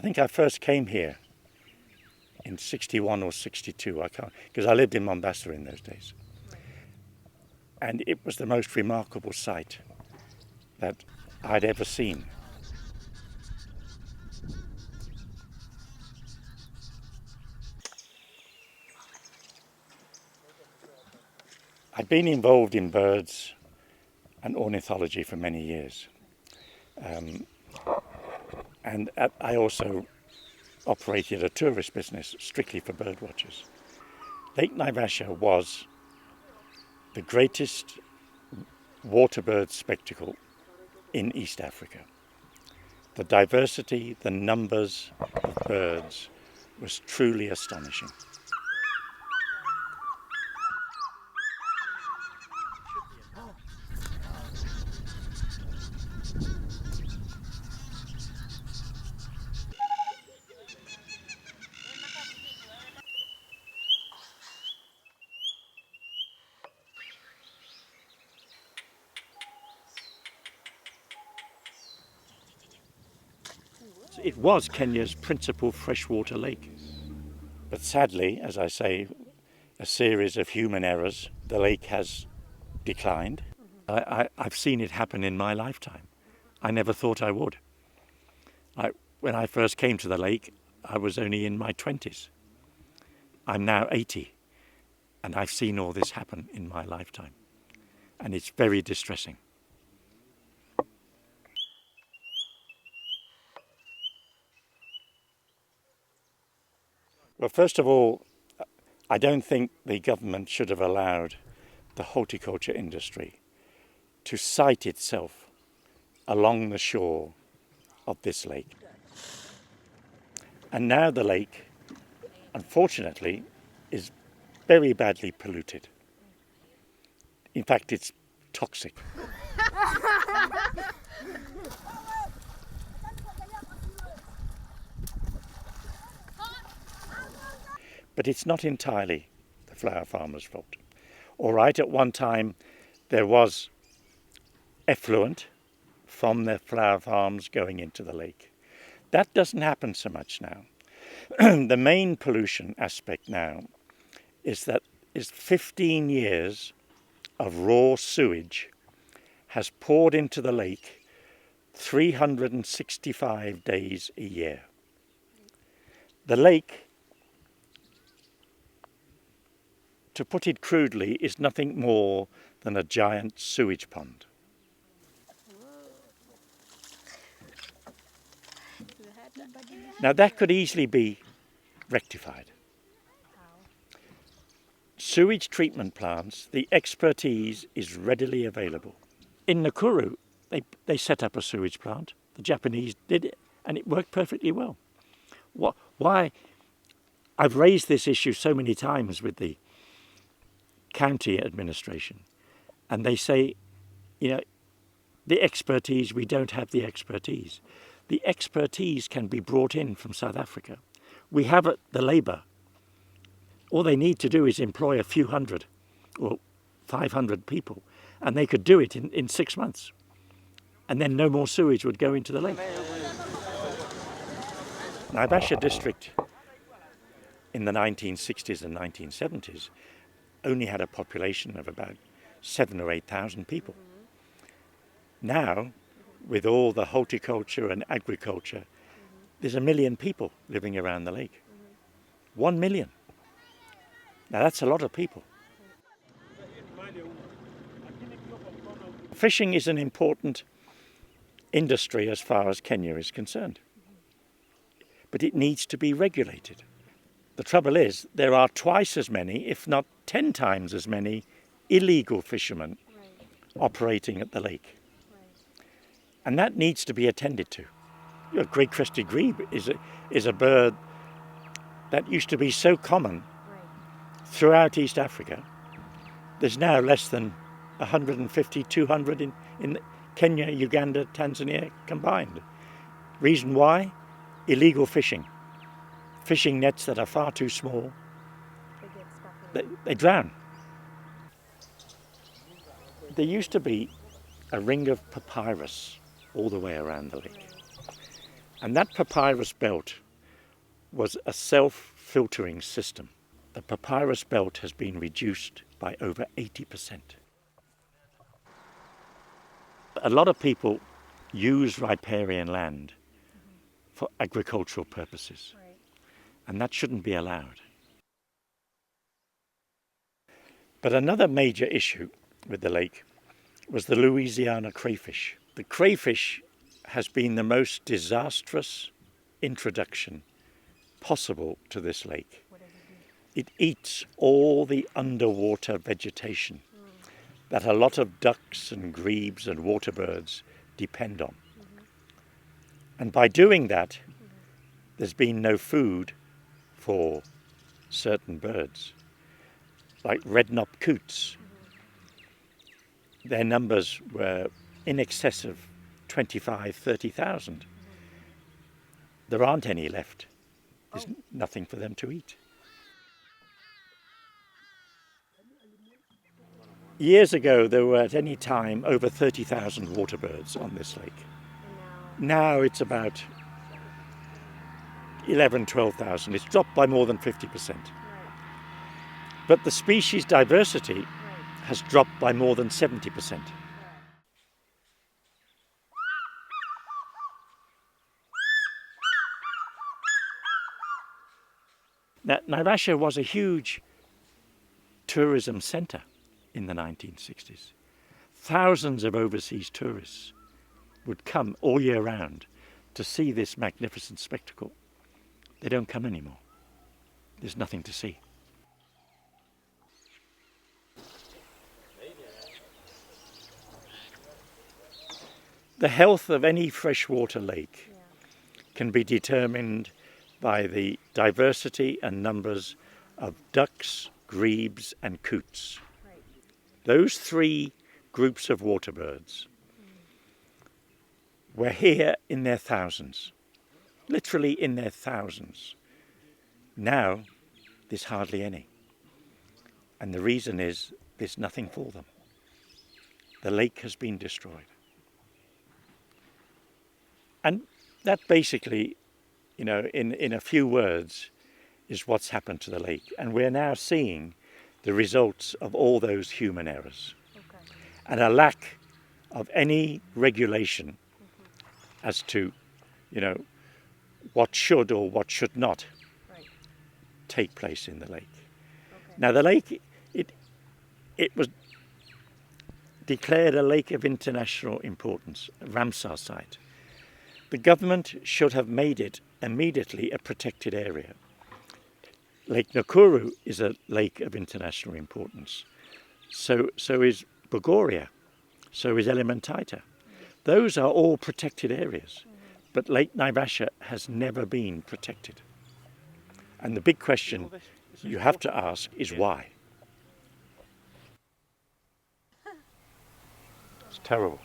think I first came here in 61 or 62, I can't, because I lived in Mombasa in those days. And it was the most remarkable sight that I'd ever seen. I'd been involved in birds and ornithology for many years. And I also operated a tourist business strictly for bird watchers. Lake Naivasha was the greatest waterbird spectacle in East Africa. The diversity, the numbers of birds was truly astonishing. It was Kenya's principal freshwater lake. But sadly, as I say, a series of human errors, the lake has declined. I've seen it happen in my lifetime. I never thought I would. When I first came to the lake, I was only in my 20s. I'm now 80, and I've seen all this happen in my lifetime. And it's very distressing. Well, first of all, I don't think the government should have allowed the horticulture industry to site itself along the shore of this lake. And now the lake, unfortunately, is very badly polluted. In fact, it's toxic. But it's not entirely the flower farmers' fault. All right, at one time there was effluent from the flower farms going into the lake. That doesn't happen so much now. The main pollution aspect now is 15 years of raw sewage has poured into the lake 365 days a year. The lake, to put it crudely, is nothing more than a giant sewage pond. Now that could easily be rectified. Sewage treatment plants, the expertise is readily available. In Nakuru, they set up a sewage plant. The Japanese did it, and it worked perfectly well. Why? I've raised this issue so many times with the county administration, and they say, the expertise, we don't have the expertise. The expertise can be brought in from South Africa. We have the labour. All they need to do is employ a few hundred or 500 people, and they could do it in 6 months. And then no more sewage would go into the lake. Naivasha district in the 1960s and 1970s only had a population of about 7,000 or 8,000 people. Now, with all the horticulture and agriculture, there's 1 million people living around the lake. 1 million. Now that's a lot of people. Fishing is an important industry as far as Kenya is concerned. But it needs to be regulated. The trouble is, there are twice as many, if not 10 times as many, illegal fishermen operating at the lake. And that needs to be attended to. Great-crested grebe is a bird that used to be so common throughout East Africa. There's now less than 150, 200 in Kenya, Uganda, Tanzania combined. Reason why? Illegal fishing. Fishing nets that are far too small. They drown. There used to be a ring of papyrus all the way around the lake. And that papyrus belt was a self-filtering system. The papyrus belt has been reduced by over 80%. A lot of people use riparian land for agricultural purposes, Right. and that shouldn't be allowed. But another major issue with the lake was the Louisiana crayfish. The crayfish has been the most disastrous introduction possible to this lake. What does it do? It eats all the underwater vegetation that a lot of ducks and grebes and water birds depend on. And by doing that, there's been no food for certain birds, like red-knopped coots. Their numbers were in excess of 25, 30,000. There aren't any left. There's nothing for them to eat. Years ago, there were at any time over 30,000 water birds on this lake. And Now it's about 11, 12,000. It's dropped by more than 50%. right. But the species diversity Right. has dropped by more than 70%. Now, Naivasha was a huge tourism centre in the 1960s. Thousands of overseas tourists would come all year round to see this magnificent spectacle. They don't come anymore. There's nothing to see. The health of any freshwater lake can be determined by the diversity and numbers of ducks, grebes and coots. Right. Those three groups of water birds were here in their thousands, literally in their thousands. Now there's hardly any. And the reason is there's nothing for them. The lake has been destroyed. And that basically, in a few words, is what's happened to the lake. And we're now seeing the results of all those human errors. Okay. And a lack of any regulation as to, what should or what should not Right. take place in the lake. Okay. Now the lake, it was declared a lake of international importance, a Ramsar site. The government should have made it immediately a protected area. Lake Nakuru is a lake of international importance. So is Bogoria. So is Elementaita. Those are all protected areas. But Lake Naivasha has never been protected. And the big question you have to ask is why? It's terrible.